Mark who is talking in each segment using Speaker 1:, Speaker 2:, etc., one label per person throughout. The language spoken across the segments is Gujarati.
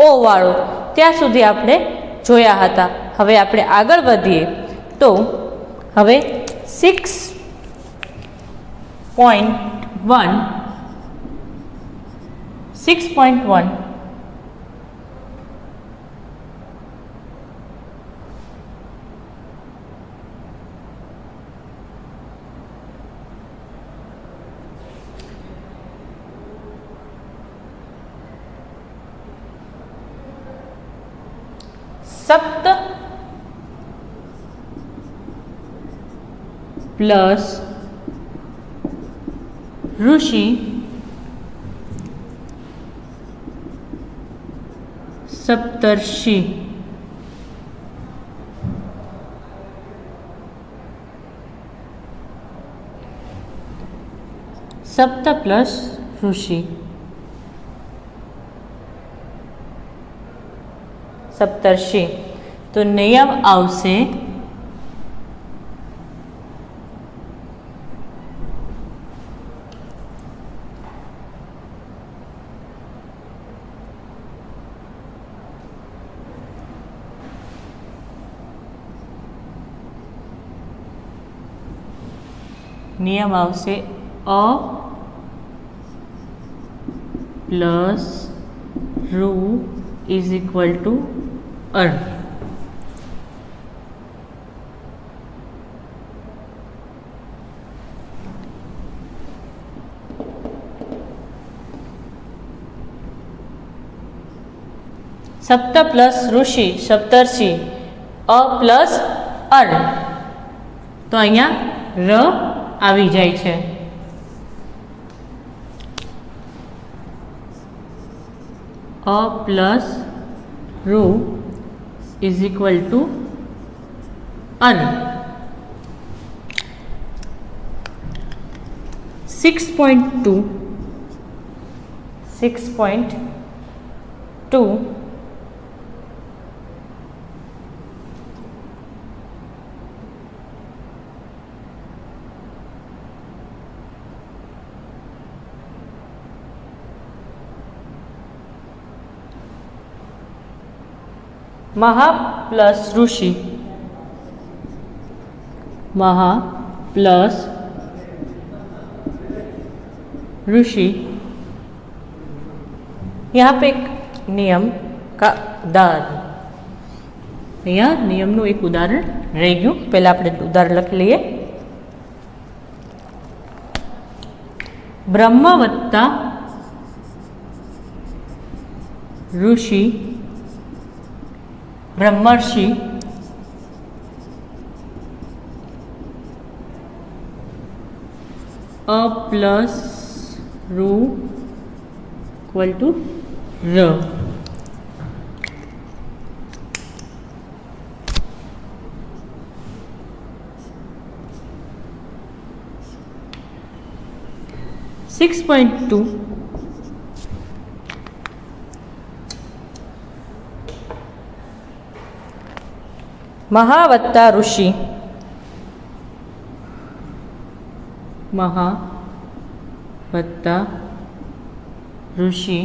Speaker 1: ओ वाळो त्यां सुधी आपणे जोया हता। हवे आपणे आगळ वधीए तो हवे 6.1 सप्त प्लस ऋषि सप्तर्षि सप्त प्लस ऋषि सप्तर्षि तो नियम आवशे नियम आवशे अ प्लस रू इज इक्वल टू अर। सप्त प्लस ऋषि सप्तर्षि अ प्लस अर तो अहींया र आवी जाय छे। अ प्लस रू इज इक्वल टू अन 6.2 महा प्लस ऋषि महा प्लस ऋषि यहाँ पे एक नियम का उदाहरण यहाँ नियमનું एक उदाहरण रही गયું। पहला આપણે उदाहरण લખી લઈએ। ब्रह्म वत्ता ऋषि ब्रह्मर्षि अ प्लस रू इक्वल टू र। 6.2 महा वत्ता ऋषि महा वत्ता ऋषि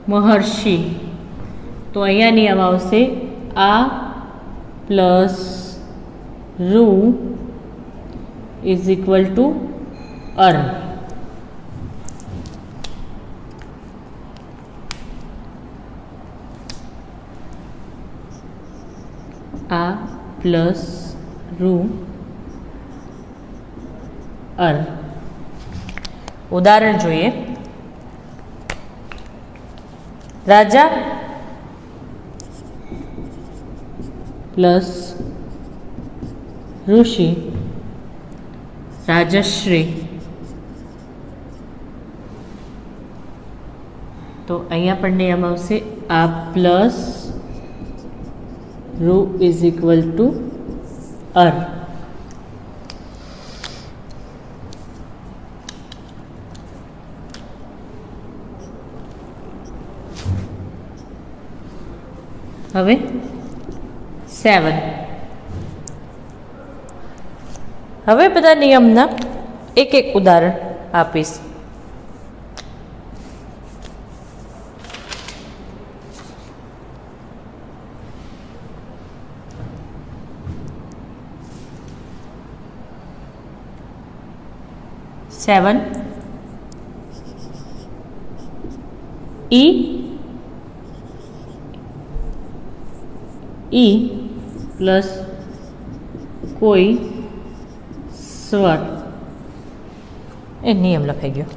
Speaker 1: महर्षि तो अहींया नियम आवशे आ प्लस रू इज इक्वल टू अर। आ प्लस रू अर। उदाहरण जोईए। राजा प्लस ऋषि राजश्री तो अहींया पण नियम आवशे आ प्लस रू इज इक्वल टू अर। हवे 7 हवे बधा नियमना એક એક ઉદાહરણ આપીશ. સેવન ઈ પ્લસ કોઈ સ્વર. એ નિયમ લખાઈ ગયો.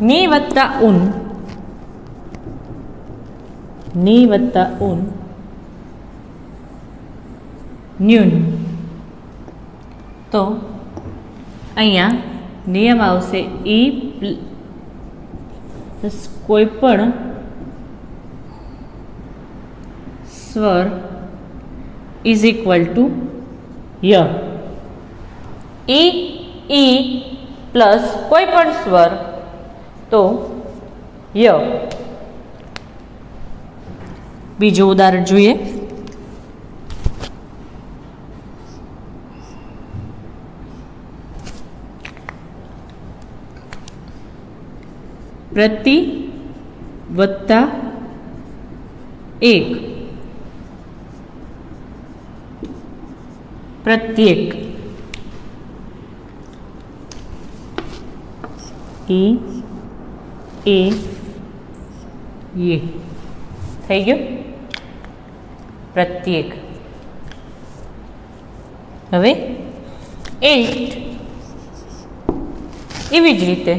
Speaker 1: ની વત્તા ઉન, ની વત્તા ઉન ન્યૂન. તો અહીંયા નિયમ આવશે ઈ પ્લસ કોઈ પણ સ્વર is equal two y. E plus કોઈ પણ સ્વર તો ય. બીજું ઉદાહરણ જોઈએ. પ્રતિ વત્તા એક પ્રત્યેક. ઈ એ થઈ ગયું પ્રત્યેક. હવે 8 એવી જ રીતે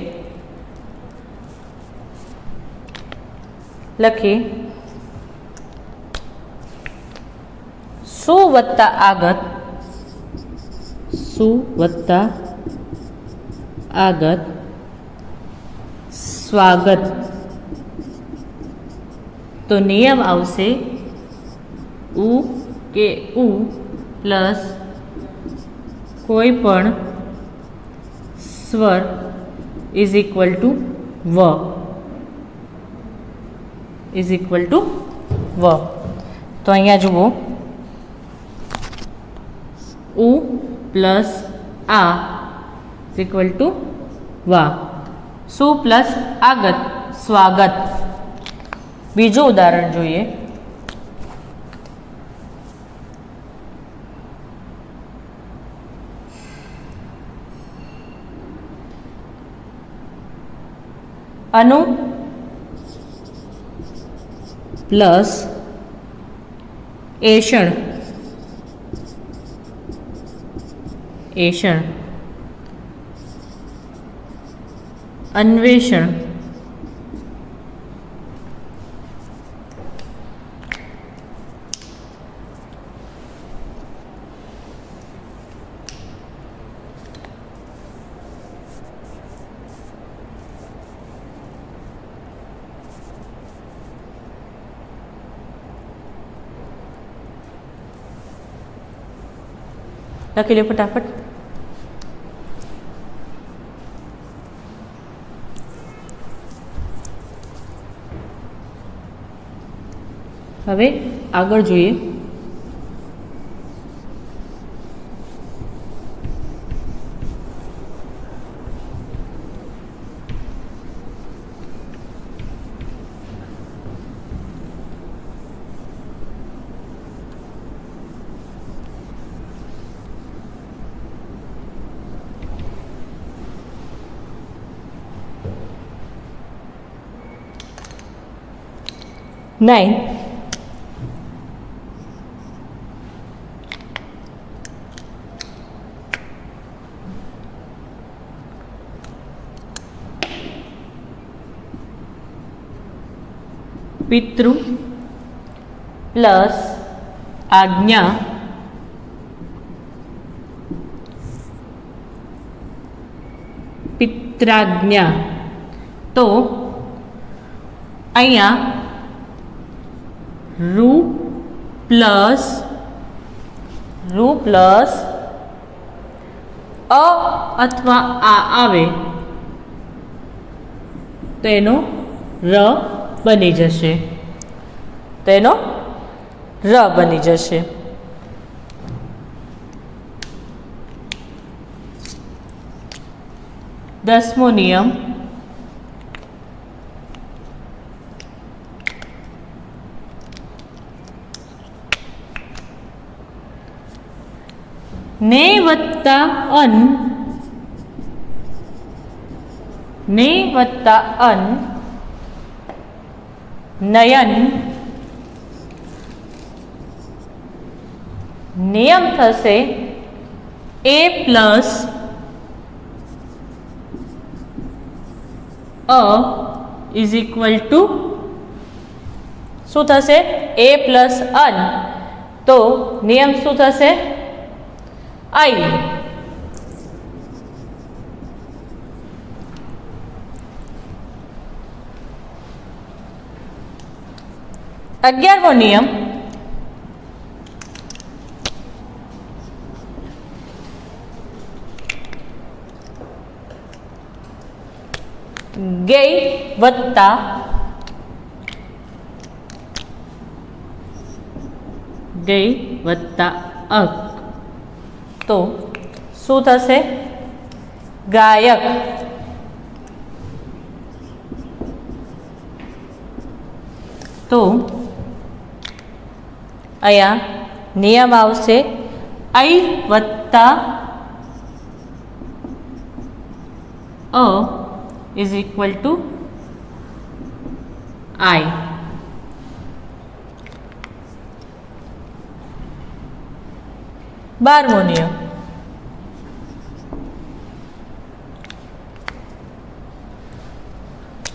Speaker 1: લખીએ. સુ વત્તા આગત, સુ વત્તા આગત સ્વાગત. તો નિયમ આવશે ઉ કે ઉ પ્લસ કોઈ પણ સ્વર ઇઝ ઇક્વલ ટુ વ, ઇઝ ઇક્વલ ટુ વ. તો અહીંયા જુઓ ઉ પ્લસ આ ઇઝ ઇક્વલ ટુ વા. સુ પ્લસ આગત સ્વાગત. બીજું ઉદાહરણ જોઈએ. અનુ પ્લસ એષણ, એષણ અન્વેષણ. લખી લો ફટાફટ. હવે આગળ જોઈએ. નાઇન પિતૃ પ્લસ આજ્ઞા પિત્રાજ્ઞા. તો અહીંયા રૂ પ્લસ અ અથવા આ આવે તો એનો ર બની જશે, તો એનો ર બની જશે. 10મો નિયમ, ને વત્તા અન, ને વત્તા અન નયન નિયમ થશે a પ્લસ અ ઇઝ ઇક્વલ ટુ શું થશે? a પ્લસ અન, તો નિયમ શું થશે? આઈ. અગિયારમો નિયમ, ગેય વત્તા ગેય વત્તા અક, તો શું થશે? ગાયક. તો અહીંયા નિયમ આવશે આઈ વત્તા અ ઇઝ ઇક્વલ ટુ આઈ. બારમો નિયમ,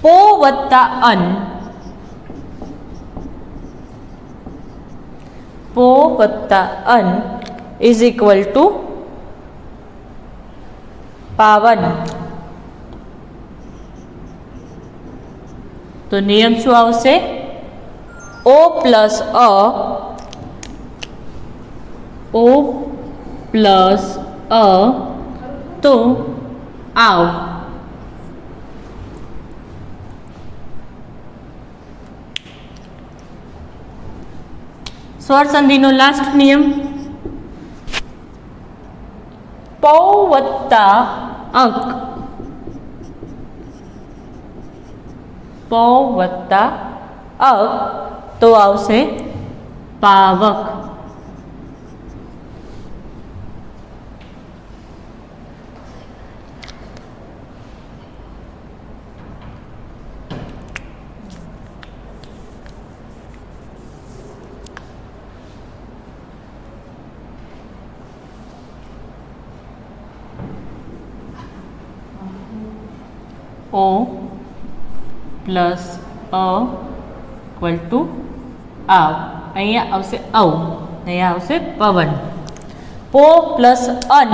Speaker 1: પો વત્તા અન, પો વત્તા અન ઇઝ ઇક્વલ ટુ પાવન. તો નિયમ શું આવશે? ઓ પ્લસ અ, ઓ પ્લસ અ તો આવ. સ્વર સંધિનો લાસ્ટ નિયમ, પૌ વત્તા અક, પૌ વત્તા અક તો આવશે પાવક. ઓ પ્લસ અ ઇક્વલ ટુ આવ, અહીંયા આવશે અવ, અહીંયા આવશે પવન. પો પ્લસ અન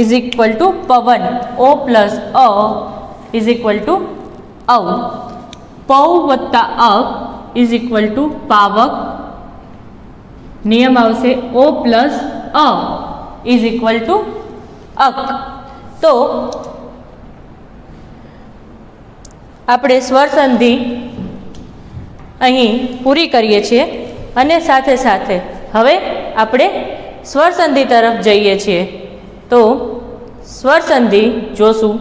Speaker 1: ઇઝ ઇક્વલ ટુ પવન, ઓ પ્લસ અ ઇઝ ઇક્વલ ટુ અવ, પૌ વત્તા અક ઇઝ ઇક્વલ ટુ પાવક. નિયમ આવશે ઓ પ્લસ અ ઇઝ ઇક્વલ ટુ અક. તો આપણે સ્વર સંધિ અહીં પૂરી કરીએ છીએ અને સાથે સાથે હવે આપણે સ્વર સંધિ તરફ જઈએ છીએ. તો સ્વર સંધિ જોશું.